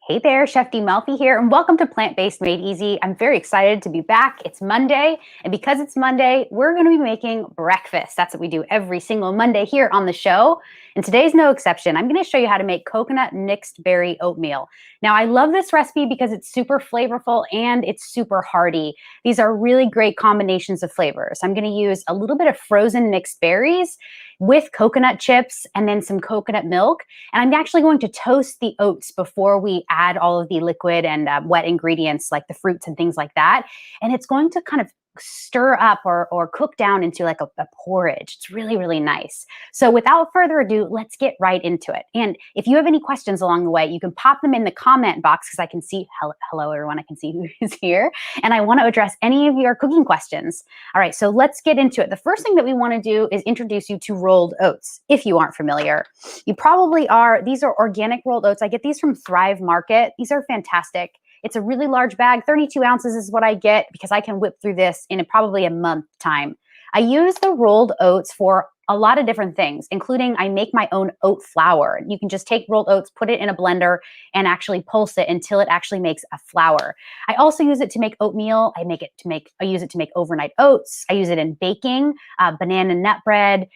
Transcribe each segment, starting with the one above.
Hey there, Chef D Malfi here, and welcome to Plant-Based Made Easy. I'm very excited to be back. It's Monday, and because it's Monday, we're going to be making breakfast. That's what we do every single Monday here on the show, and today's no exception. I'm going to show you how to make coconut mixed berry oatmeal. Now, I love this recipe because it's super flavorful and it's super hearty. These are really great combinations of flavors. I'm going to use a little bit of frozen mixed berries with coconut chips and then some coconut milk. And I'm actually going to toast the oats before we add all of the liquid and wet ingredients like the fruits and things like that. And it's going to kind of stir up or cook down into like a porridge. It's really, really nice. So without further ado, let's get right into it. And if you have any questions along the way, you can pop them in the comment box because I can see, hello everyone, I can see who is here. And I want to address any of your cooking questions. All right, so let's get into it. The first thing that we want to do is introduce you to rolled oats. If you aren't familiar, you probably are. These are organic rolled oats. I get these from Thrive Market. These are fantastic. It's a really large bag. 32 ounces is what I get because I can whip through this in probably a month time. I use the rolled oats for a lot of different things, including I make my own oat flour. You can just take rolled oats, put it in a blender, and actually pulse it until it actually makes a flour. I also use it to make oatmeal. I use it to make overnight oats. I use it in baking, banana nut bread,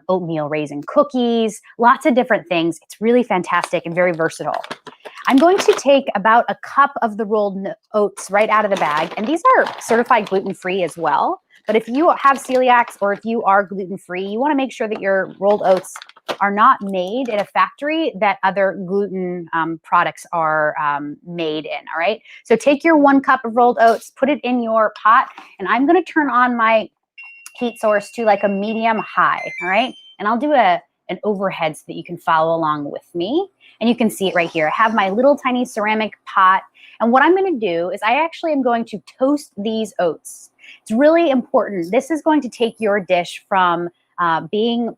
oatmeal raisin cookies, lots of different things. It's really fantastic and very versatile. I'm going to take about a cup of the rolled oats right out of the bag, and these are certified gluten-free as well. But if you have celiacs or if you are gluten-free, you want to make sure that your rolled oats are not made in a factory that other gluten products are made in, all right? So take your 1 cup of rolled oats, put it in your pot, and I'm going to turn on my heat source to like a medium high, all right? And I'll do an overhead so that you can follow along with me. And you can see it right here. I have my little tiny ceramic pot. And what I'm going to do is I actually am going to toast these oats. It's really important. This is going to take your dish from being,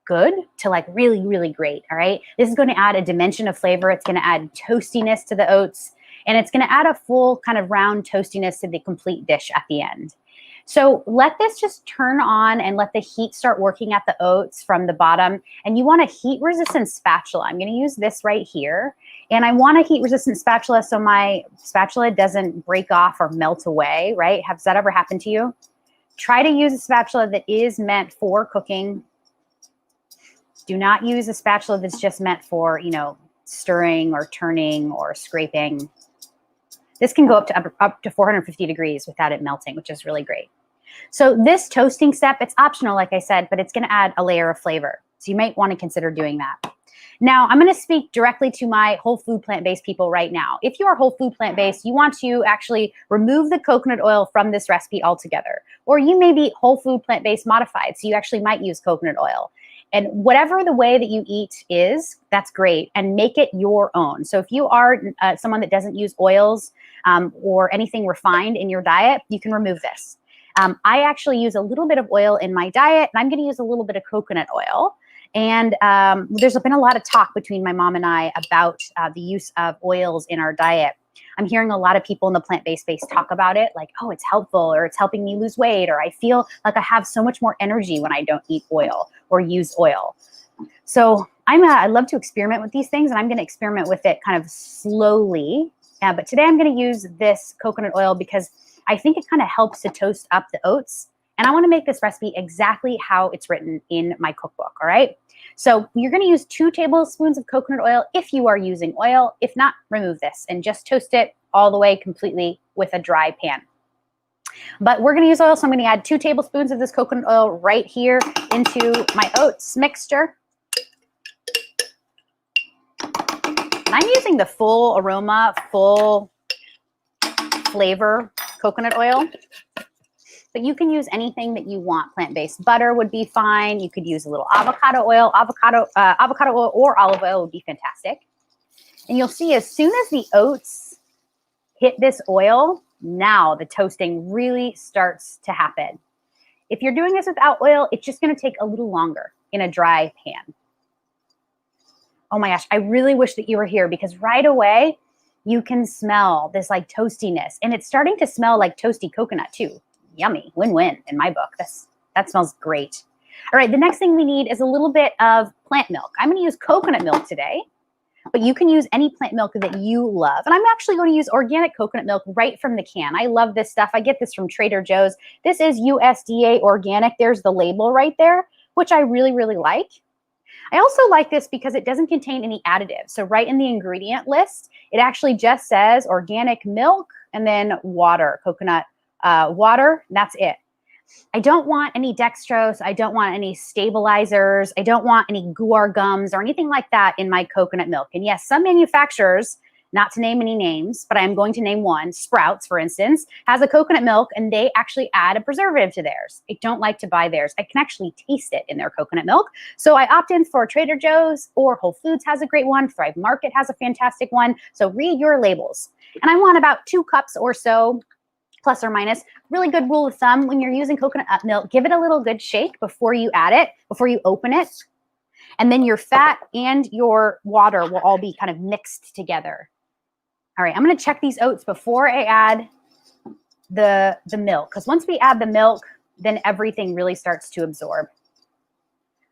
good to like really, really great, all right? This is going to add a dimension of flavor. It's going to add toastiness to the oats. And it's going to add a full kind of round toastiness to the complete dish at the end. So let this just turn on and let the heat start working at the oats from the bottom. And you want a heat-resistant spatula. I'm going to use this right here. And I want a heat-resistant spatula so my spatula doesn't break off or melt away, right? Has that ever happened to you? Try to use a spatula that is meant for cooking. Do not use a spatula that's just meant for, stirring or turning or scraping. This can go up to 450 degrees without it melting, which is really great. So this toasting step, it's optional, like I said, but it's going to add a layer of flavor. So you might want to consider doing that. Now, I'm going to speak directly to my whole food plant-based people right now. If you are whole food plant-based, you want to actually remove the coconut oil from this recipe altogether. Or you may be whole food plant-based modified, so you actually might use coconut oil. And whatever the way that you eat is, that's great, and make it your own. So if you are someone that doesn't use oils or anything refined in your diet, you can remove this. I actually use a little bit of oil in my diet, and I'm going to use a little bit of coconut oil. And there's been a lot of talk between my mom and I about the use of oils in our diet. I'm hearing a lot of people in the plant-based space talk about it, like, oh, it's helpful, or it's helping me lose weight, or I feel like I have so much more energy when I don't eat oil or use oil. So I love to experiment with these things, and I'm going to experiment with it kind of slowly. But today I'm going to use this coconut oil because I think it kind of helps to toast up the oats. And I want to make this recipe exactly how it's written in my cookbook, all right? So you're going to use 2 tablespoons of coconut oil if you are using oil. If not, remove this and just toast it all the way completely with a dry pan. But we're going to use oil, so I'm going to add 2 tablespoons of this coconut oil right here into my oats mixture. And I'm using the full aroma, full flavor coconut oil. But you can use anything that you want. Plant-based butter would be fine. You could use a little avocado oil. Avocado oil or olive oil would be fantastic. And you'll see as soon as the oats hit this oil, now the toasting really starts to happen. If you're doing this without oil, it's just going to take a little longer in a dry pan. Oh my gosh, I really wish that you were here because right away you can smell this like toastiness, and it's starting to smell like toasty coconut too. Yummy, win-win in my book. That smells great. All right, the next thing we need is a little bit of plant milk. I'm going to use coconut milk today. but you can use any plant milk that you love. And I'm actually going to use organic coconut milk right from the can. I love this stuff. I get this from Trader Joe's. This is USDA organic. There's the label right there, which I really, really like. I also like this because it doesn't contain any additives. So right in the ingredient list, it actually just says organic milk and then water, coconut water. That's it. I don't want any dextrose. I don't want any stabilizers. I don't want any guar gums or anything like that in my coconut milk. And yes, some manufacturers, not to name any names, but I'm going to name one, Sprouts, for instance, has a coconut milk and they actually add a preservative to theirs. I don't like to buy theirs. I can actually taste it in their coconut milk. So I opt in for Trader Joe's, or Whole Foods has a great one. Thrive Market has a fantastic one. So read your labels. And I want about 2 cups or so, plus or minus. Really good rule of thumb, when you're using coconut milk, give it a little good shake before you add it, before you open it. And then your fat and your water will all be kind of mixed together. All right, I'm going to check these oats before I add the milk, because once we add the milk, then everything really starts to absorb.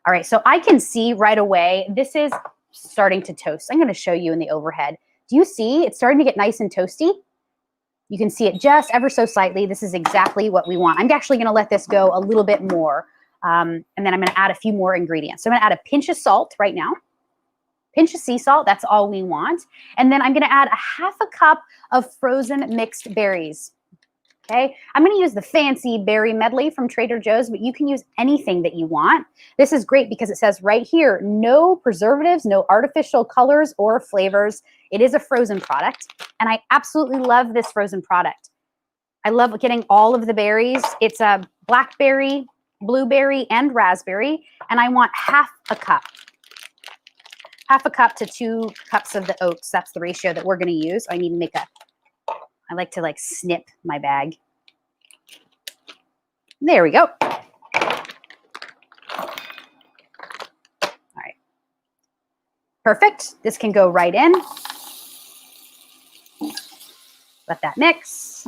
All right, so I can see right away, this is starting to toast. I'm going to show you in the overhead. Do you see it's starting to get nice and toasty? You can see it just ever so slightly. This is exactly what we want. I'm actually going to let this go a little bit more, and then I'm going to add a few more ingredients. So I'm going to add a pinch of salt right now. Pinch of sea salt, that's all we want. And then I'm going to add a ½ cup of frozen mixed berries. Okay, I'm going to use the fancy berry medley from Trader Joe's, but you can use anything that you want. This is great because it says right here, no preservatives, no artificial colors or flavors. It is a frozen product, and I absolutely love this frozen product. I love getting all of the berries. It's a blackberry, blueberry, and raspberry, and I want ½ cup. ½ cup to 2 cups of the oats. That's the ratio that we're going to use. I need to make I like to snip my bag. There we go. All right. Perfect. This can go right in. Let that mix.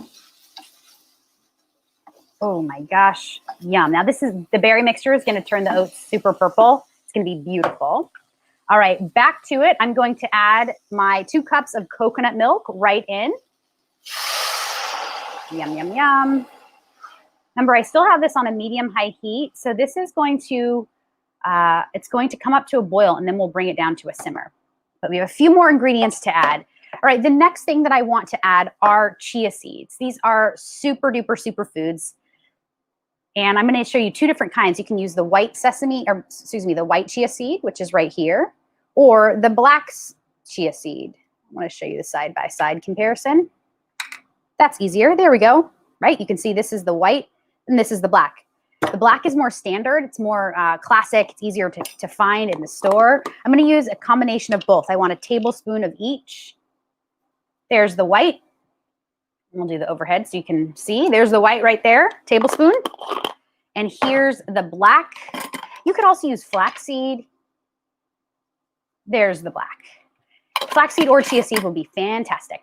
Oh my gosh. Yum. Now the berry mixture is going to turn the oats super purple. It's going to be beautiful. All right, back to it. I'm going to add my 2 cups of coconut milk right in. Yum, yum, yum. Remember, I still have this on a medium-high heat, so this is going to, it's going to come up to a boil, and then we'll bring it down to a simmer. But we have a few more ingredients to add. All right, the next thing that I want to add are chia seeds. These are super duper superfoods. And I'm going to show you 2 different kinds. You can use the white the white chia seed, which is right here, or the black chia seed. I want to show you the side-by-side comparison. That's easier. There we go. Right? You can see this is the white and this is the black. The black is more standard. It's more classic. It's easier to find in the store. I'm going to use a combination of both. I want a tablespoon of each. There's the white. We'll do the overhead so you can see. There's the white right there, tablespoon. And here's the black. You could also use flaxseed. There's the black. Flaxseed or chia seed will be fantastic.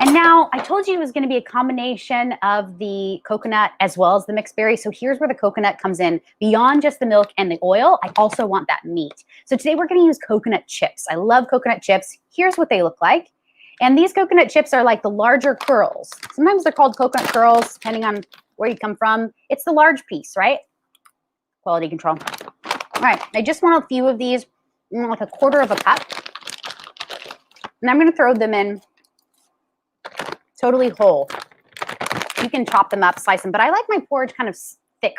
And now I told you it was going to be a combination of the coconut as well as the mixed berry. So here's where the coconut comes in. Beyond just the milk and the oil, I also want that meat. So today we're going to use coconut chips. I love coconut chips. Here's what they look like. And these coconut chips are like the larger curls. Sometimes they're called coconut curls, depending on where you come from. It's the large piece, right? Quality control. All right, I just want a few of these, like a quarter of a cup. And I'm going to throw them in totally whole. You can chop them up, slice them, but I like my porridge kind of thick,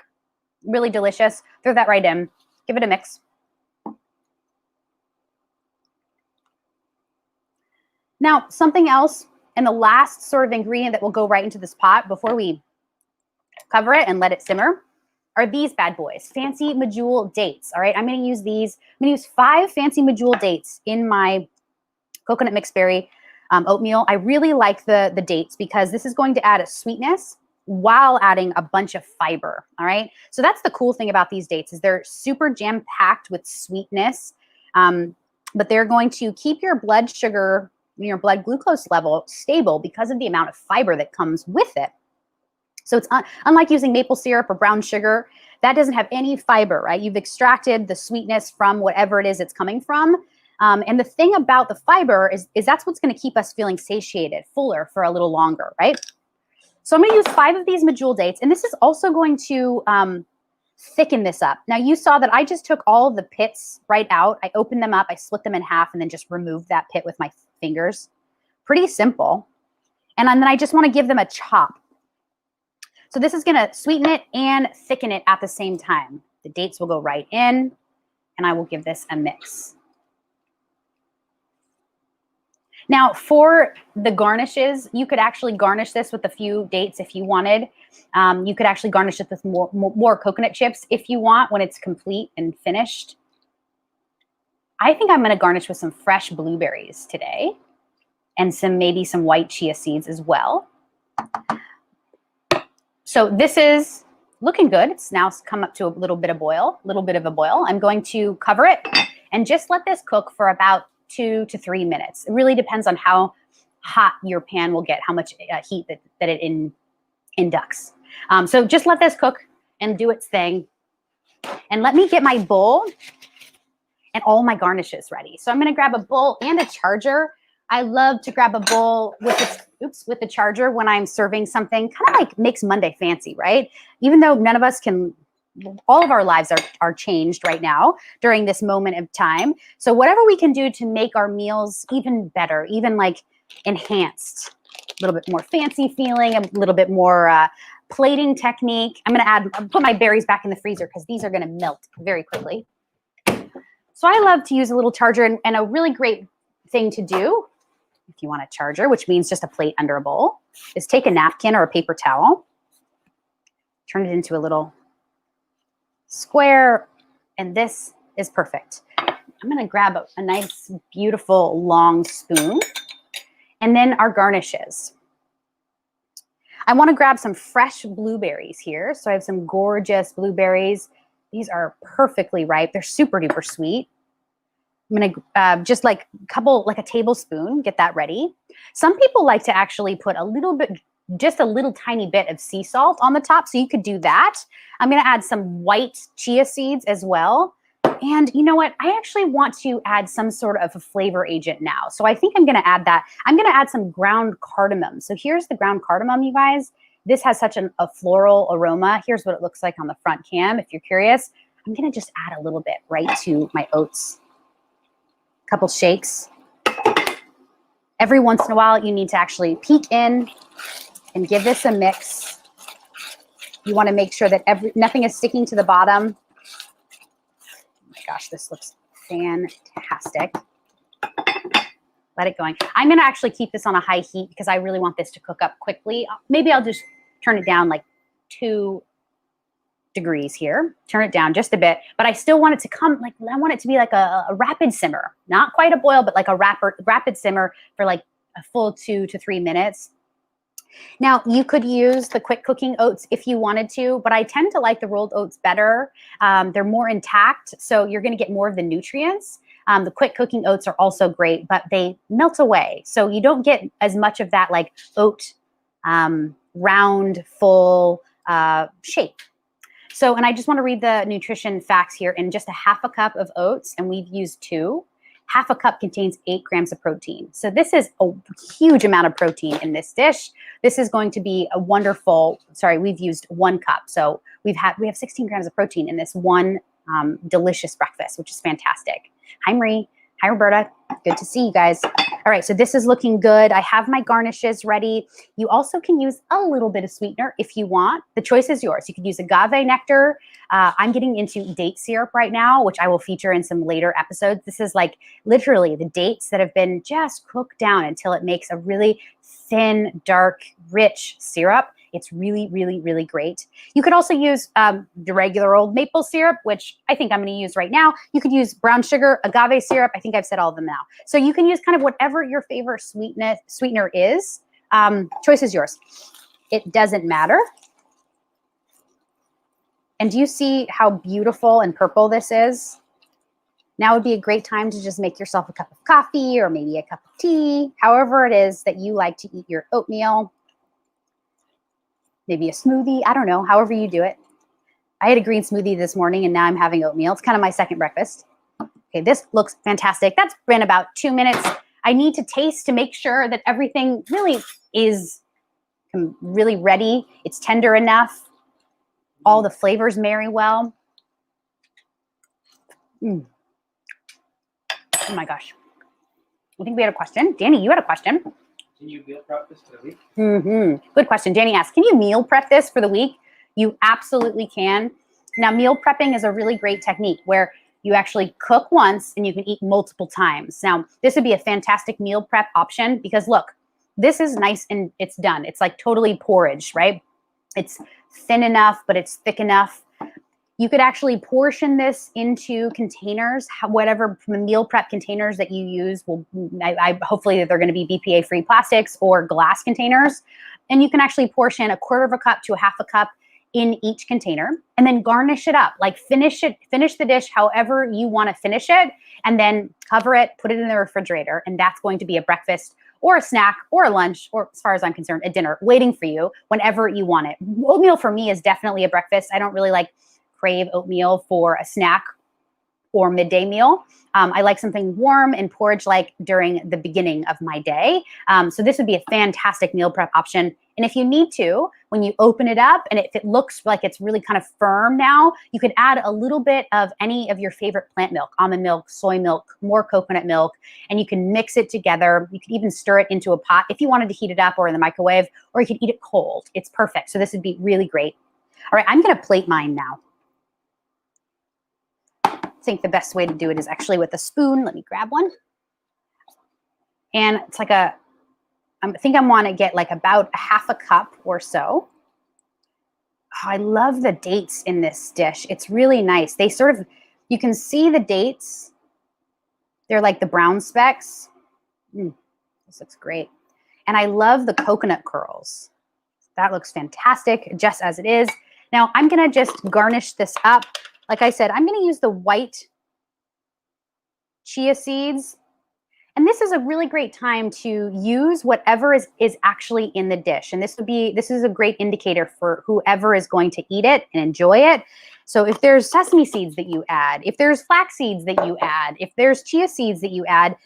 really delicious. Throw that right in. Give it a mix. Now, something else, and the last sort of ingredient that will go right into this pot before we cover it and let it simmer are these bad boys, fancy medjool dates. All right, I'm going to use these. I'm going to use 5 fancy medjool dates in my coconut mixed berry oatmeal. I really like the dates because this is going to add a sweetness while adding a bunch of fiber. All right, so that's the cool thing about these dates is they're super jam-packed with sweetness, but they're going to keep your blood sugar, your blood glucose level stable because of the amount of fiber that comes with it. So it's unlike using maple syrup or brown sugar, that doesn't have any fiber, right? You've extracted the sweetness from whatever it is it's coming from. And the thing about the fiber is that's what's going to keep us feeling satiated, fuller for a little longer, right? So I'm going to use 5 of these medjool dates, and this is also going to thicken this up. Now you saw that I just took all of the pits right out. I opened them up, I split them in half, and then just removed that pit with my fingers. Pretty simple. And then I just want to give them a chop. So this is going to sweeten it and thicken it at the same time. The dates will go right in, and I will give this a mix. Now for the garnishes, you could actually garnish this with a few dates if you wanted. You could actually garnish it with more coconut chips if you want when it's complete and finished. I think I'm going to garnish with some fresh blueberries today and maybe some white chia seeds as well. So this is looking good. It's now come up to a little bit of a boil. I'm going to cover it and just let this cook for about 2 to 3 minutes. It really depends on how hot your pan will get, how much heat that it inducts. So just let this cook and do its thing. And let me get my bowl and all my garnishes ready. So I'm going to grab a bowl and a charger. I love to grab a bowl with the charger when I'm serving something. Kind of like makes Monday fancy, right? Even though none of us can, all of our lives are changed right now during this moment of time. So whatever we can do to make our meals even better, even like enhanced, a little bit more fancy feeling, a little bit more plating technique. I'm going to put my berries back in the freezer because these are going to melt very quickly. So I love to use a little charger, and a really great thing to do if you want a charger, which means just a plate under a bowl, is take a napkin or a paper towel, turn it into a little square, and this is perfect. I'm going to grab a nice, beautiful, long spoon, and then our garnishes. I want to grab some fresh blueberries here. So I have some gorgeous blueberries. These are perfectly ripe. They're super duper sweet. I'm going to just like a tablespoon, get that ready. Some people like to actually put just a little tiny bit of sea salt on the top. So you could do that. I'm going to add some white chia seeds as well. And you know what? I actually want to add some sort of a flavor agent now. So I think I'm going to add that. I'm going to add some ground cardamom. So here's the ground cardamom, you guys. This has such a floral aroma. Here's what it looks like on the front cam, if you're curious. I'm going to just add a little bit right to my oats. Couple shakes. Every once in a while, you need to actually peek in and give this a mix. You want to make sure that nothing is sticking to the bottom. Oh my gosh, this looks fantastic. Let it going. I'm going to actually keep this on a high heat because I really want this to cook up quickly. Maybe I'll just turn it down like 2 degrees here. Turn it down just a bit, but I still want it to I want it to be like a rapid simmer, not quite a boil, but like a rapid simmer for like a full 2 to 3 minutes. Now you could use the quick cooking oats if you wanted to, but I tend to like the rolled oats better. They're more intact, so you're going to get more of the nutrients. The quick cooking oats are also great, but they melt away, so you don't get as much of that like oat round, full shape. So, and I just want to read the nutrition facts here. In just a half a cup of oats, and we've used 2, half a cup contains 8 grams of protein. So this is a huge amount of protein in this dish. This is going to be a wonderful, we've used 1 cup. So we have 16 grams of protein in this one delicious breakfast, which is fantastic. Hi, Marie. Hi, Roberta. Good to see you guys. All right, so this is looking good. I have my garnishes ready. You also can use a little bit of sweetener if you want. The choice is yours. You could use agave nectar. I'm getting into date syrup right now, which I will feature in some later episodes. This is like literally the dates that have been just cooked down until it makes a really thin, dark, rich syrup. It's really, really, really great. You could also use the regular old maple syrup, which I think I'm going to use right now. You could use brown sugar, agave syrup. I think I've said all of them now. So you can use kind of whatever your favorite sweetener is. Choice is yours. It doesn't matter. And do you see how beautiful and purple this is? Now would be a great time to just make yourself a cup of coffee or maybe a cup of tea, however it is that you like to eat your oatmeal. Maybe a smoothie. I don't know, however you do it. I had a green smoothie this morning and now I'm having oatmeal. It's kind of my second breakfast. Okay, this looks fantastic. That's been about 2 minutes. I need to taste to make sure that everything really is really ready. It's tender enough. All the flavors marry well. Oh my gosh. I think we had a question. Danny, you had a question. Can you meal prep this for the week? Good question. Danny asked, can you meal prep this for the week? You absolutely can. Now, meal prepping is a really great technique where you actually cook once and you can eat multiple times. Now, this would be a fantastic meal prep option because look, this is nice and it's done. It's like totally porridge, right? It's thin enough, but it's thick enough. You could actually portion this into containers, whatever meal prep containers that you use. Hopefully they're going to be BPA-free plastics or glass containers. And you can actually portion 1/4 cup to 1/2 cup in each container and then garnish it up. Like finish the dish however you want to finish it, and then cover it, put it in the refrigerator. And that's going to be a breakfast or a snack or a lunch, or as far as I'm concerned, a dinner waiting for you whenever you want it. Oatmeal for me is definitely a breakfast. I don't really crave oatmeal for a snack or midday meal. I like something warm and porridge-like during the beginning of my day. So this would be a fantastic meal prep option. And if you need to, when you open it up and if it looks like it's really kind of firm now, you could add a little bit of any of your favorite plant milk, almond milk, soy milk, more coconut milk, and you can mix it together. You could even stir it into a pot if you wanted to heat it up or in the microwave, or you could eat it cold. It's perfect. So this would be really great. All right, I'm going to plate mine now. I think the best way to do it is actually with a spoon. Let me grab one. And it's like I think I want to get about 1/2 cup or so. Oh, I love the dates in this dish. It's really nice. They sort of, you can see the dates. They're like the brown specks. This looks great. And I love the coconut curls. That looks fantastic just as it is. Now I'm going to just garnish this up. Like I said, I'm going to use the white chia seeds. And this is a really great time to use whatever is actually in the dish. And this is a great indicator for whoever is going to eat it and enjoy it. So if there's sesame seeds that you add, if there's flax seeds that you add, if there's chia seeds that you add,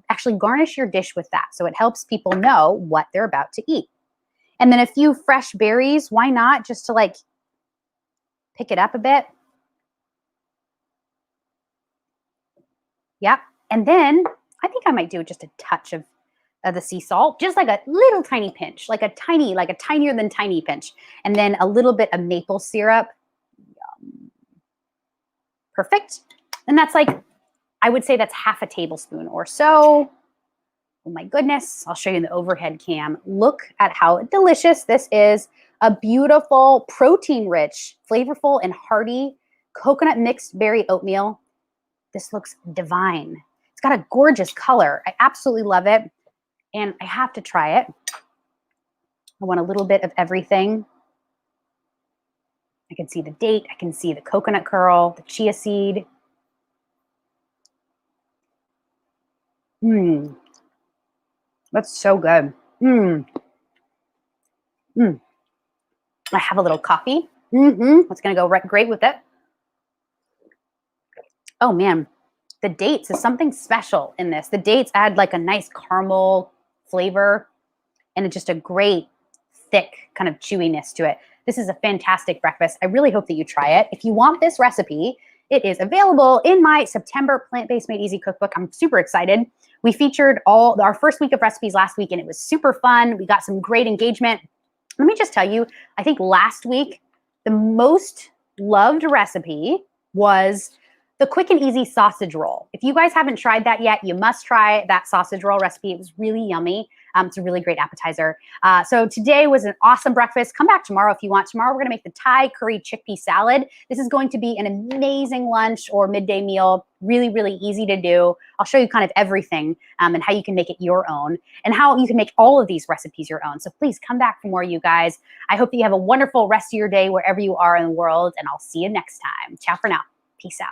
actually garnish your dish with that. So it helps people know what they're about to eat. And then a few fresh berries, why not? Just to pick it up a bit. Yep. And then I think I might do just a touch of the sea salt, just like a little tiny pinch, like a tinier than tiny pinch. And then a little bit of maple syrup. Yum. Perfect. And that's I would say that's 1/2 tablespoon or so. Oh my goodness. I'll show you in the overhead cam. Look at how delicious this is. A beautiful, protein-rich, flavorful, and hearty coconut mixed berry oatmeal. This looks divine. It's got a gorgeous color. I absolutely love it. And I have to try it. I want a little bit of everything. I can see the date. I can see the coconut curl, the chia seed. That's so good. I have a little coffee. It's going to go great with it. Oh man, the dates is something special in this. The dates add a nice caramel flavor and it's just a great thick kind of chewiness to it. This is a fantastic breakfast. I really hope that you try it. If you want this recipe, it is available in my September Plant-Based Made Easy cookbook. I'm super excited. We featured our first week of recipes last week and it was super fun. We got some great engagement. Let me just tell you, I think last week, the most loved recipe was the quick and easy sausage roll. If you guys haven't tried that yet, you must try that sausage roll recipe. It was really yummy. It's a really great appetizer. So today was an awesome breakfast. Come back tomorrow if you want. Tomorrow we're gonna make the Thai curry chickpea salad. This is going to be an amazing lunch or midday meal. Really, really easy to do. I'll show you kind of everything and how you can make it your own and how you can make all of these recipes your own. So please come back for more, you guys. I hope that you have a wonderful rest of your day wherever you are in the world, and I'll see you next time. Ciao for now. Peace out.